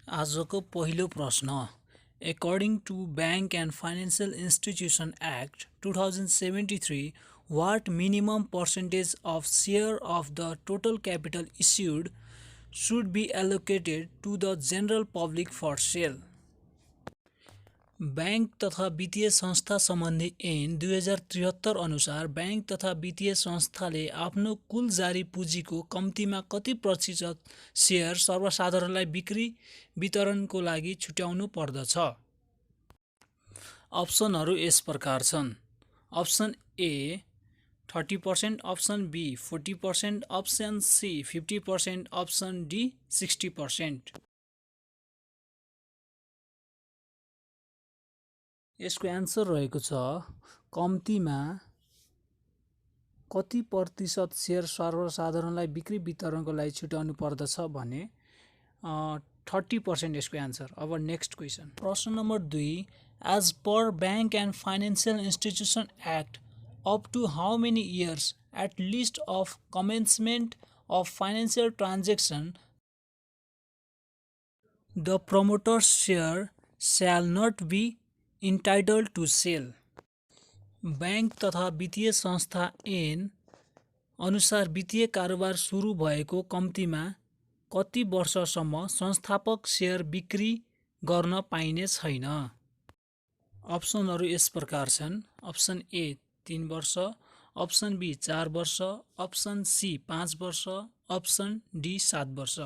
आजको पहिलो प्रश्न According to Bank and Financial Institution Act 2073, what minimum percentage of share of the total capital issued should be allocated to the general public for sale? Bank तथा वित्तीय संस्था सम्बन्धी ऐन 2073 अनुसार बैंक तथा वित्तीय संस्थाले आफ्नो कुल जारी पुँजीको कम्तीमा कति प्रतिशत सेयर सर्वसाधारणलाई बिक्री वितरणको लागि छुट्याउनु पर्दछ? अप्सनहरू यस प्रकार छन्। Option A 30%, option B 40%, option C 50%, option D 60%। यसको एन्सर रहेको छ कम्तीमा कति प्रतिशत सेयर सर्वसाधारणलाई बिक्री वितरणको लागि छुट्याउनु पर्दछ भने 30% यसको एन्सर। अब नेक्स्ट क्वेसन, प्रश्न number 2, as per bank and financial institution act up to how many years at least of commencement of financial transaction the promoters share shall not be entitled to sell? Bank तथा वित्तीय संस्था ऐन अनुसार वित्तीय कारोबार सुरु भएको कम्तीमा कति वर्षसम्म संस्थापक सेयर बिक्री गर्न पाइने छैन? अप्सनहरू यस प्रकार छन्। अप्सन ए 3 वर्ष, अप्सन बी 4 वर्ष, अप्सन सी 5 वर्ष, अप्सन डी 7 वर्ष।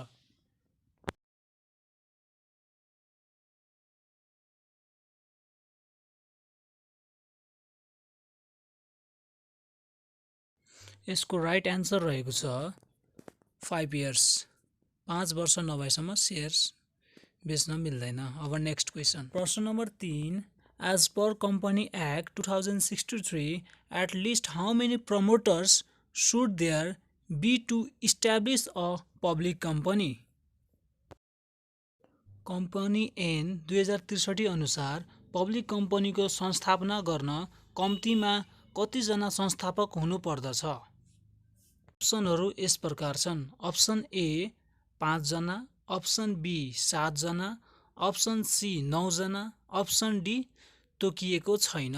यसको राइट एन्सर रहेको छ 5 इयर्स। 5 वर्ष नभएसम्म सेयर्स बेच्न मिल्दैन। अब नेक्स्ट क्वेसन, प्रश्न number 3, as per company act 2063, at least how many promoters should there be to establish a public company? Company ऐन 2063 अनुसार पब्लिक कम्पनीको संस्थापना गर्न कम्तीमा कतिजना संस्थापक हुनु पर्दछ? अप्सनहरू यस प्रकार छन्। अप्सन ए 5 जना, अप्सन बी 7 जना, अप्सन सी 9 जना, अप्सन डी तोकिएको छैन।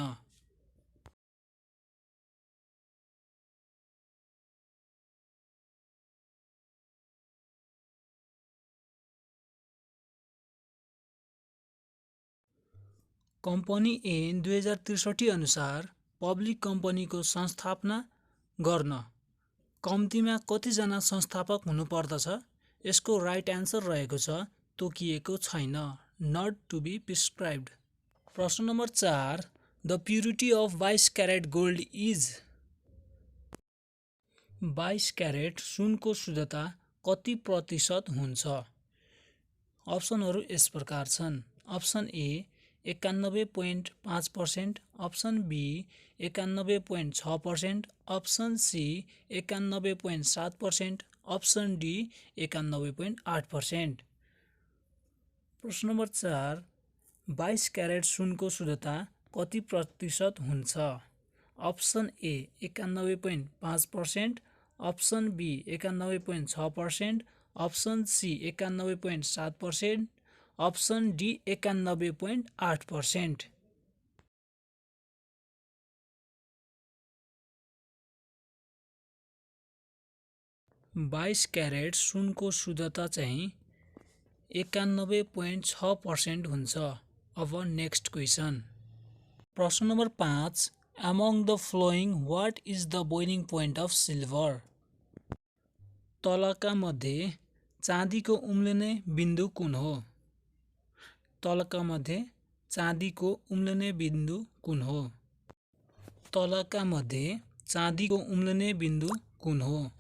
कम्पनी ऐन 2063 अनुसार पब्लिक कम्पनीको संस्थापना गर्न कम्तीमा कतिजना संस्थापक हुनु पर्दछ? यसको राइट एन्सर रहेको छ तोकिएको छैन, नट टु बी प्रिस्क्राइब्ड। प्रश्न number 4, the purity of 22 carat gold is? 22 carat सुनको शुद्धता कति प्रतिशत हुन्छ? अप्सनहरू यस प्रकार छन्। Option A 91.5%, option B 91.6%, option C 91.7%, option D 91.8%। प्रश्न नम्बर 4, 22 क्यारेट सुनको शुद्धता कति प्रतिशत हुन्छ? Option A 91.5%, option B 91.6%, option C 91.7%, option D 91.8%। बाइस क्यारेट सुनको शुद्धता चाहिँ 91.6% हुन्छ। अब नेक्स्ट क्वेसन, प्रश्न number 5, among the following what is the boiling point of silver? तलका मध्ये चाँदीको उम्लिने बिन्दु कुन हो? तलका मध्ये चाँदीको उम्लिने बिन्दु कुन हो? तलका मध्ये चाँदीको उम्लिने बिन्दु कुन हो?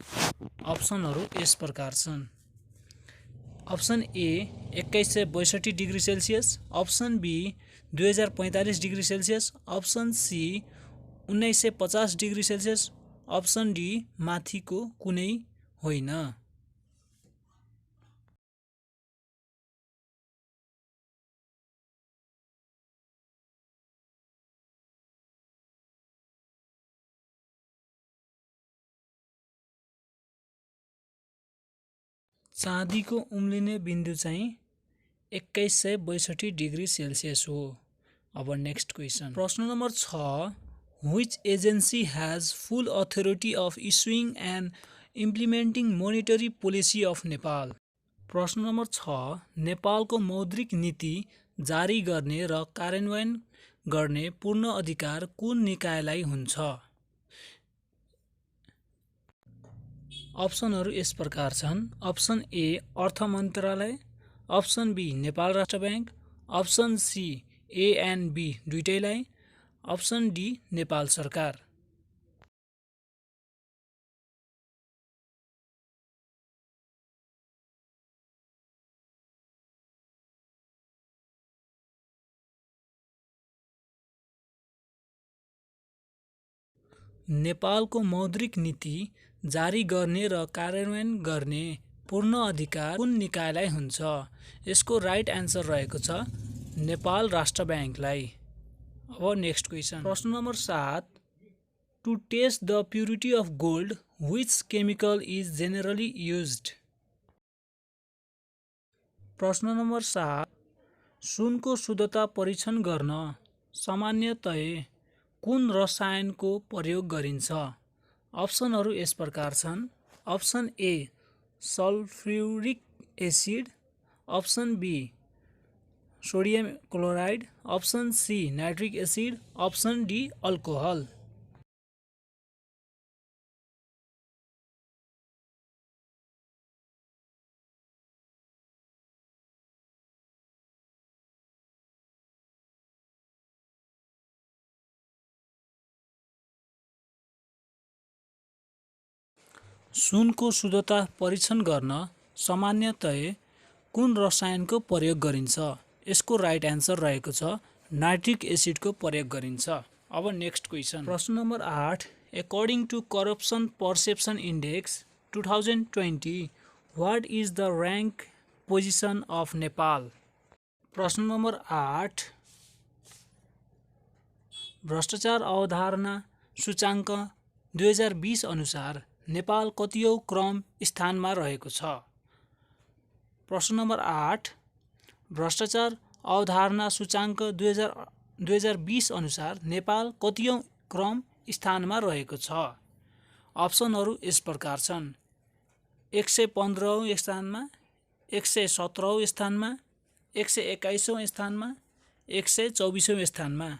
अप्सनहरू यस प्रकार छन्। Option A 2162 degree Celsius, option B 2045 degree Celsius, option C 1950 degree Celsius, option D माथिको कुनै होइन। चाँदीको उम्लिने बिन्दु चाहिँ 2162 डिग्री सेल्सियस हो। अब नेक्स्ट क्वेसन, प्रश्न number 6, which agency has full authority of issuing and implementing monetary policy of Nepal. प्रश्न number 6, नेपालको मौद्रिक नीति जारी गर्ने र कार्यान्वयन गर्ने पूर्ण अधिकार कुन निकायलाई हुन्छ? अप्सनहरू यस प्रकार छन्। अप्सन ए अर्थ मन्त्रालय, option B Nepal Rastra bank, option C A and B दुईटैलाई, अप्सन डी नेपाल सरकार। नेपालको मौद्रिक नीति जारी गर्ने र कार्यान्वयन गर्ने पूर्ण अधिकार कुन निकायलाई हुन्छ? यसको राइट एन्सर रहेको छ नेपाल राष्ट्र ब्याङ्कलाई। अब नेक्स्ट क्वेसन, प्रश्न number 7, to test the purity of gold which chemical is generally used? प्रश्न नम्बर 7, सुनको शुद्धता परीक्षण गर्न सामान्यतया कुन रसायनको प्रयोग गरिन्छ? अप्सनहरू यस प्रकार छन्। Option A sulphuric acid, option B sodium chloride, option C nitric acid, option D alcohol. सुनको शुद्धता परीक्षण गर्न सामान्यतया कुन रसायनको प्रयोग गरिन्छ? यसको राइट एन्सर रहेको छ नाइट्रिक एसिडको प्रयोग गरिन्छ। अब नेक्स्ट क्वेसन, प्रश्न number 8, according to corruption perception index 2020 what is the rank position of Nepal? प्रश्न नम्बर 8, भ्रष्टाचार अवधारणा सूचाङ्क 2020 अनुसार नेपाल कतिऔं क्रम स्थानमा रहेको छ? प्रश्न नम्बर 8, भ्रष्टाचार अवधारणा सूचाङ्क 2020 अनुसार नेपाल कतिऔं क्रम स्थानमा रहेको छ? अप्सनहरू यस प्रकार छन्। 115औं स्थानमा, 117औं स्थानमा, 121औं स्थानमा, 124औं स्थानमा।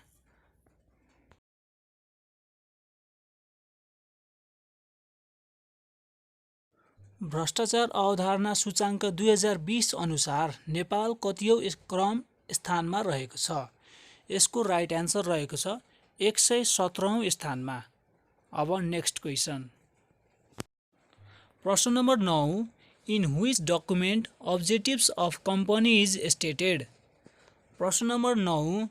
भ्रष्टाचार अवधारणा सूचाङ्क 2020 अनुसार नेपाल कतिऔं क्रम स्थानमा रहेको छ? यसको राइट एन्सर रहेको छ 117औं स्थानमा। अब नेक्स्ट क्वेसन, प्रश्न number 9, in which document objectives of company is stated? प्रश्न नम्बर 9,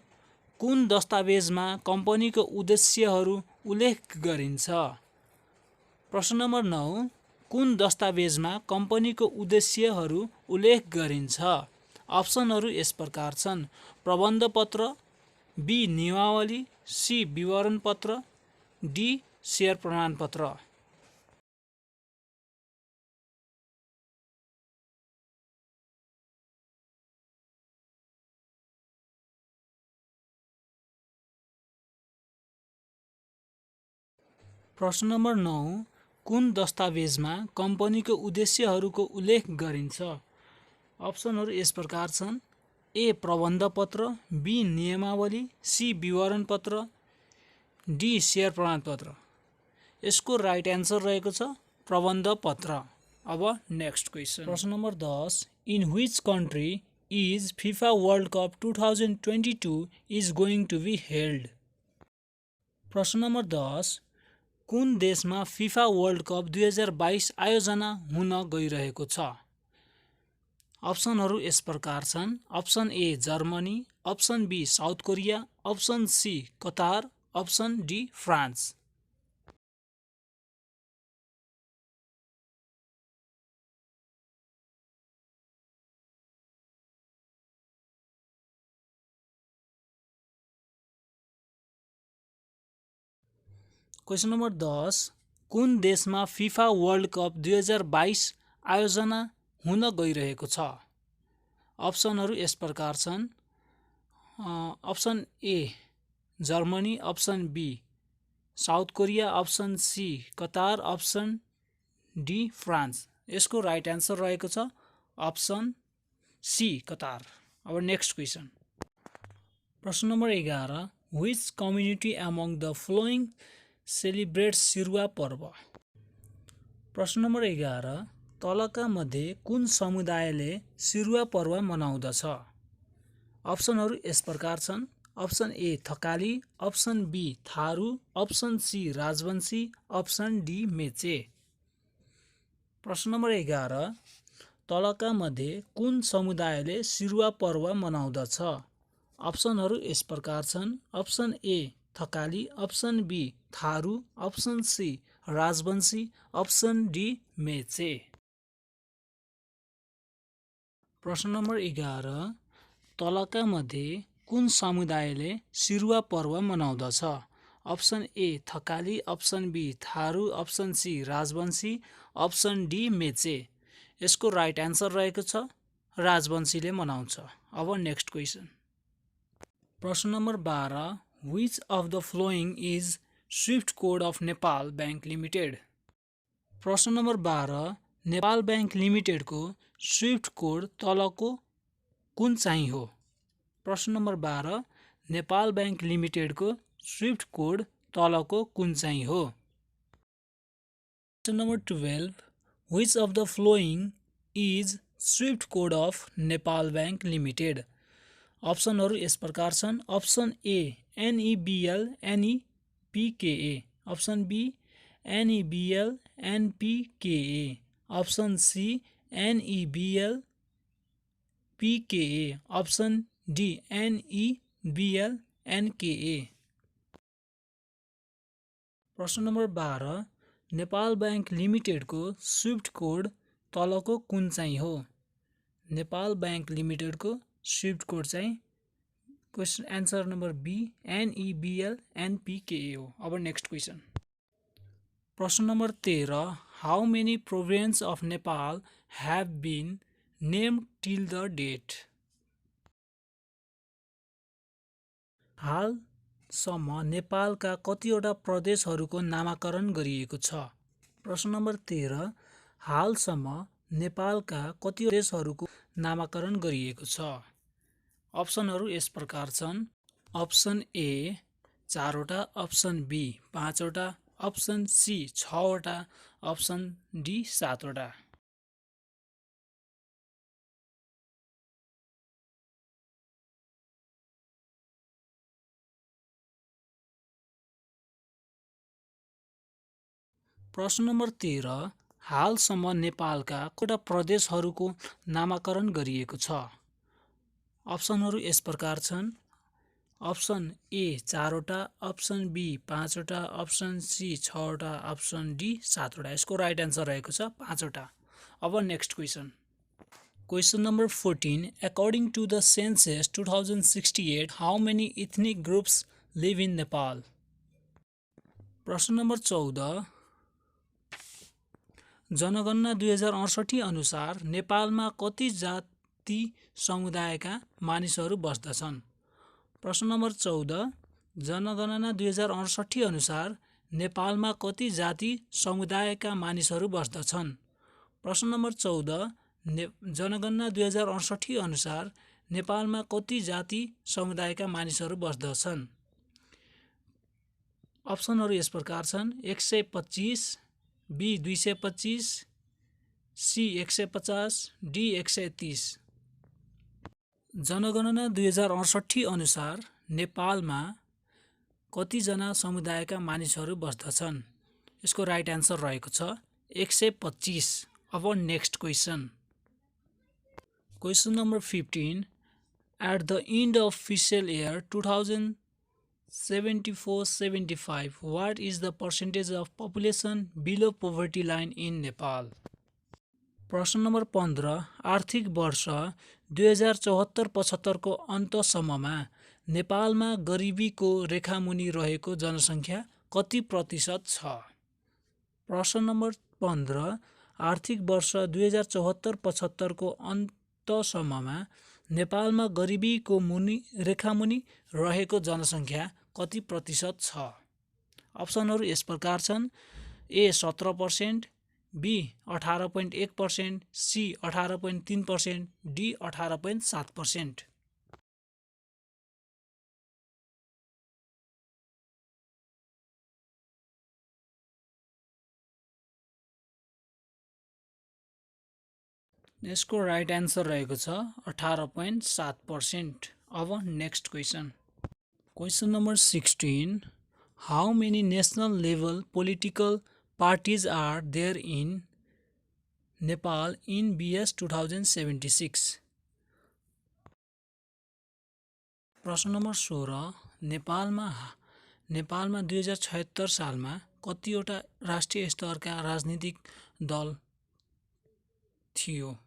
कुन दस्तावेजमा कम्पनीको उद्देश्यहरू उल्लेख गरिन्छ? प्रश्न नम्बर 9, कुन दस्तावेजमा कम्पनीको उद्देश्यहरू उल्लेख गरिन्छ? अप्सनहरू यस प्रकार छन्। प्रबन्ध पत्र, बी नियमावली, सी विवरण पत्र, डी शेयर प्रमाणपत्र। प्रश्न नम्बर 9, कुन दस्तावेजमा कम्पनीको उद्देश्यहरूको उल्लेख गरिन्छ? अप्सनहरू यस प्रकार छन्। ए प्रबन्ध पत्र, बी नियमावली, सी विवरण पत्र, डी शेयर प्रमाणपत्र। यसको राइट एन्सर रहेको छ प्रबन्ध पत्र। अब नेक्स्ट क्वेसन, प्रश्न number 10, in which country is FIFA world cup 2022 is going to be held? प्रश्न नम्बर 10, कुन देशमा फिफा वर्ल्ड कप 2022 आयोजना हुन गइरहेको छ? अप्सनहरू यस प्रकार छन्। Option A Germany, option B South Korea, option C Qatar, option D France. Question number 10, कुन देशमा फिफा वर्ल्ड कप 2022 आयोजना हुन गइरहेको छ? अप्सनहरू यस प्रकार छन्। Option A Germany, option B South Korea, option C Qatar, option D France. यसको राइट एन्सर रहेको छ अप्सन सी कतार। अब नेक्स्ट क्वेसन, प्रश्न number 11, which community among the following celebrates Sirua Parva. प्रश्न नम्बर 11, तलका मध्ये कुन समुदायले सिरुवा पर्व मनाउँदछ। अप्सनहरू यस प्रकार छन्। Option A Thakali, option B Tharu, option C Rajbanshi, option D Meche. प्रश्न नम्बर 11, तलका मध्ये कुन समुदायले सिरुवा पर्व मनाउँदछ। अप्सनहरू यस प्रकार छन्। Option A Thakali, option B Tharu, option C Rajbanshi, option D Meche. प्रश्न नम्बर 11, तलका मध्ये कुन समुदायले सिरुवा पर्व मनाउँदछ। Option A Thakali, option B Tharu, option C Rajbanshi, option D Meche. यसको राइट एन्सर रहेको छ राजवंशीले मनाउँछ। अब नेक्स्ट क्वेसन, प्रश्न number 12, which of the following is SWIFT code of Nepal bank limited. प्रश्न नम्बर 12, नेपाल बैंक लिमिटेडको स्विफ्ट कोड तलको कुन चाहिँ हो। प्रश्न नम्बर 12, नेपाल बैंक लिमिटेडको स्विफ्ट कोड तलको कुन चाहिँ हो। Question number 12, which of the following is SWIFT code of Nepal bank limited. अप्सनहरू यस प्रकार छन्। Option A NEBL NEPKA, option B NEBL NPKA, option C NEBL PKA, option D NEBL NKA। प्रश्न नम्बर 12, नेपाल बैंक लिमिटेडको स्विफ्ट कोड तलको कुन चाहिँ हो। नेपाल बैंक लिमिटेडको स्विफ्ट कोड चाहिँ question answer number B NEBL NPKA हो। अब नेक्स्ट क्वेसन, प्रश्न number 13, how many province of Nepal have been named till the date. हालसम्म नेपालका कतिवटा प्रदेशहरूको नामाकरण गरिएको छ। प्रश्न नम्बर 13, हालसम्म नेपालका कति प्रदेशहरूको नामाकरण गरिएको छ। अप्सनहरू यस प्रकार छन्। अप्सन ए 4 वटा, अप्सन बी 5 वटा, अप्सन सी 6 वटा, अप्सन डी 7 वटा। प्रश्न नम्बर 13, हालसम्म नेपालका कतिवटा प्रदेशहरूको नामाकरण गरिएको छ। अप्सनहरू यस प्रकार छन्। अप्सन ए 4 वटा, अप्सन बी 5 वटा, अप्सन सी 6 वटा, अप्सन डी 7 वटा। यसको राइट एन्सर रहेको छ 5 वटा। अब next question, question number 14, according to the census 2068 how many ethnic groups live in Nepal. प्रश्न नम्बर 14, जनगणना 2068 अनुसार नेपालमा कति जाति समुदायका मानिसहरू बस्दछन्। प्रश्न नम्बर 14, जनगणना 2068 अनुसार नेपालमा कति जाति समुदायका मानिसहरू बस्दछन्। प्रश्न नम्बर 14, जनगणना 2068 अनुसार नेपालमा कति जाति समुदायका मानिसहरू बस्दछन्। अप्सनहरू यस प्रकार छन्। 125, बी 225, सी 150, डी 130। जनगणना 2068 अनुसार नेपालमा कतिजना समुदायका मानिसहरू बस्दछन्। यसको राइट एन्सर रहेको छ 125। अब next question, question number 15, at the end of fiscal year 2074-75 what is the percentage of population below poverty line in Nepal. प्रश्न नम्बर 15, आर्थिक वर्ष 2074-75 को अन्तसम्ममा नेपालमा गरिबीको रेखामुनि रहेको जनसङ्ख्या कति प्रतिशत छ। प्रश्न नम्बर 15, आर्थिक वर्ष 2074-75 को सम्ममा नेपालमा गरिबीको रेखामुनि रहेको जनसङ्ख्या कति प्रतिशत छ? अप्सनहरू यस प्रकार छन्: ए 17%, बी 18.1%, सी 18.3%, डी 18.7%। यसको राइट एन्सर रहेको छ 18.7%। अब next question, question number 16, how many national level political parties are there in Nepal in BS 2076? प्रश्न नम्बर 16, नेपालमा 2076 सालमा कतिवटा राष्ट्रिय स्तरका राजनीतिक दल थियो?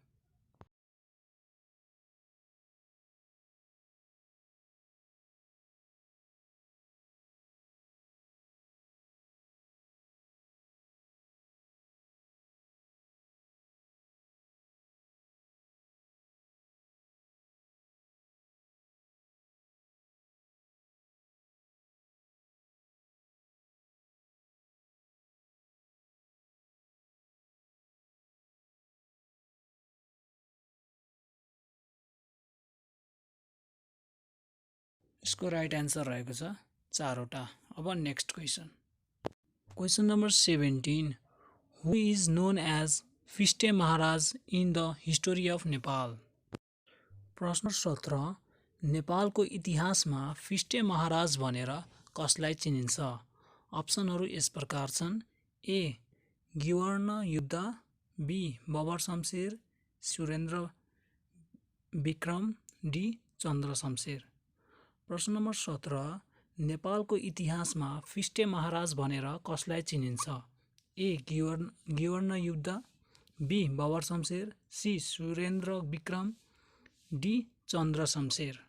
यसको राइट एन्सर रहेको छ 4वटा। अब next question, question number 17, who is known as Phiste Maharaj in the history of Nepal? प्रश्न 17, नेपालको इतिहासमा फिस्टे महाराज भनेर कसलाई चिनिन्छ? अप्सनहरू यस प्रकार छन्: ए गिवर्ण युद्ध, बी बबर शमशेर, सुरेन्द्र विक्रम, डी चन्द्र शमशेर। प्रश्न नम्बर 17, नेपालको इतिहासमा फिस्टे महाराज भनेर कसलाई चिनिन्छ? A Girvan Yuddha, B Babar Shamsher, C Surendra Bikram, D Chandra Shamsher.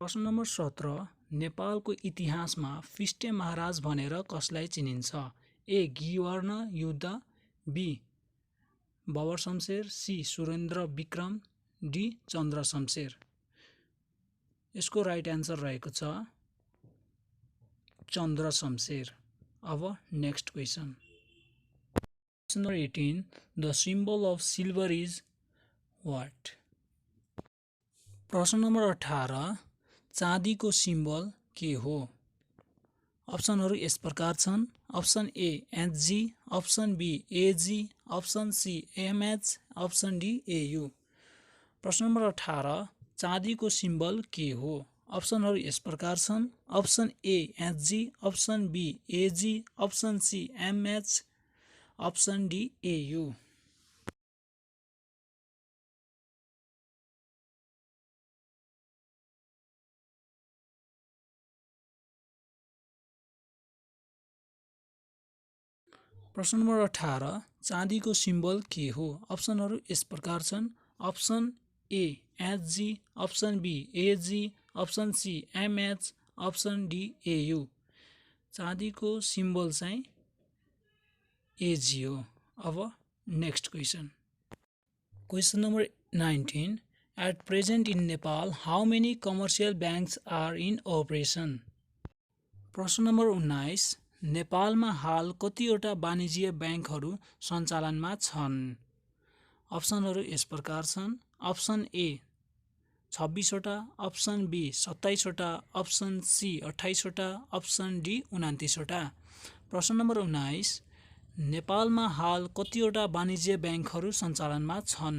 प्रश्न नम्बर 17, नेपालको इतिहासमा फिस्टे महाराज भनेर कसलाई चिनिन्छ? A Girvan Yuddha, B Babar Shamsher, C Surendra Bikram, D Chandra Shamsher. यसको राइट एन्सर रहेको छ चन्द्र शमशेर। अब next question, question number 18, the symbol of silver is what? प्रश्न नम्बर 18, चाँदीको सिम्बल के हो? अप्सनहरू यस प्रकार छन्: option A HG, option B AG, option C MH, option D AU। प्रश्न नम्बर 18, चाँदीको सिम्बल के हो? अप्सनहरू यस प्रकार छन्: option A HG, option B AG, option C MH, option D AU। प्रश्न नम्बर 18, चाँदीको सिम्बल के हो? अप्सनहरू यस प्रकार छन्: option A HG, option B AG, option C MH, option D AU। चाँदीको सिम्बल चाहिँ AG हो। अब next question, question number 19, at present in Nepal how many commercial banks are in operation? प्रश्न नम्बर 19, नेपालमा हाल कतिवटा वाणिज्य ब्याङ्कहरू सञ्चालनमा छन्? अप्सनहरू यस प्रकार छन्: अप्सन ए 26वटा, अप्सन बी 27वटा, अप्सन सी 28वटा, अप्सन डी 29वटा। प्रश्न नम्बर 19, नेपालमा हाल कतिवटा वाणिज्य ब्याङ्कहरू सञ्चालनमा छन्?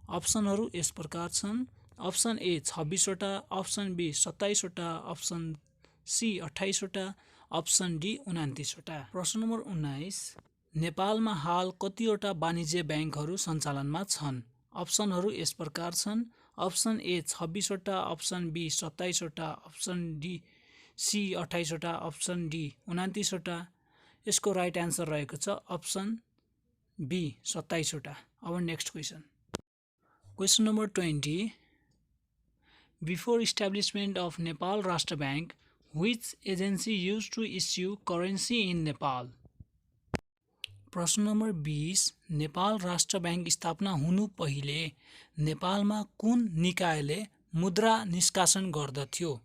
अप्सनहरू यस प्रकार छन्: अप्सन ए 26वटा, अप्सन बी 27वटा, अप्सन सी 28वटा, अप्सन डी 29वटा। प्रश्न नम्बर 19, नेपालमा हाल कतिवटा वाणिज्य ब्याङ्कहरू सञ्चालनमा छन्? अप्सनहरू यस प्रकार छन्: अप्सन ए 26वटा, अप्सन बी 27वटा, अप्सन डी सी 28वटा, अप्सन डी 29वटा। यसको राइट एन्सर रहेको छ अप्सन बी 27वटा। अब next question, question number 20, before establishment of Nepal Rastra bank which agency used to issue currency in Nepal? प्रश्न नम्बर 20 नेपाल राष्ट्र ब्याङ्क स्थापना हुनु पहिले नेपालमा कुन निकायले मुद्रा निष्कासन गर्दथ्यो?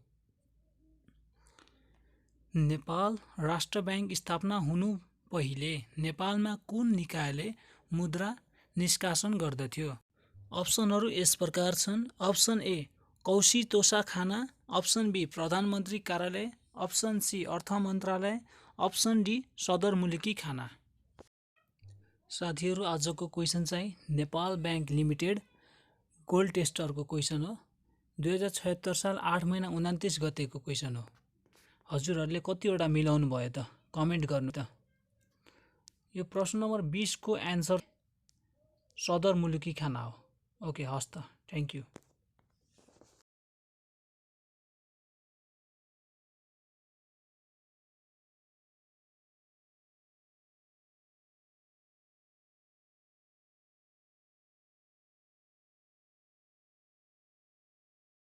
नेपाल राष्ट्र ब्याङ्क स्थापना हुनु पहिले नेपालमा कुन निकायले मुद्रा निष्कासन गर्दथ्यो? अप्सनहरू यस प्रकार छन्। Option A Kaushi Toshakhana, option B प्रधानमन्त्री कार्यालय, अप्सन सी अर्थ मन्त्रालय, अप्सन डी सदरमुलकी खाना। साथीहरू आजको क्वेसन चाहिँ नेपाल ब्याङ्क लिमिटेड गोल्ड टेस्टरको क्वेसन हो। 2076 साल 8 महिना 29 गतेको क्वेसन हो। हजुरहरूले कतिवटा मिलाउनु भयो त कमेन्ट गर्नु त। यो प्रश्न नम्बर 20 को एन्सर सदरमुलकी खाना हो। ओके, हस् त, थ्याङ्क यू।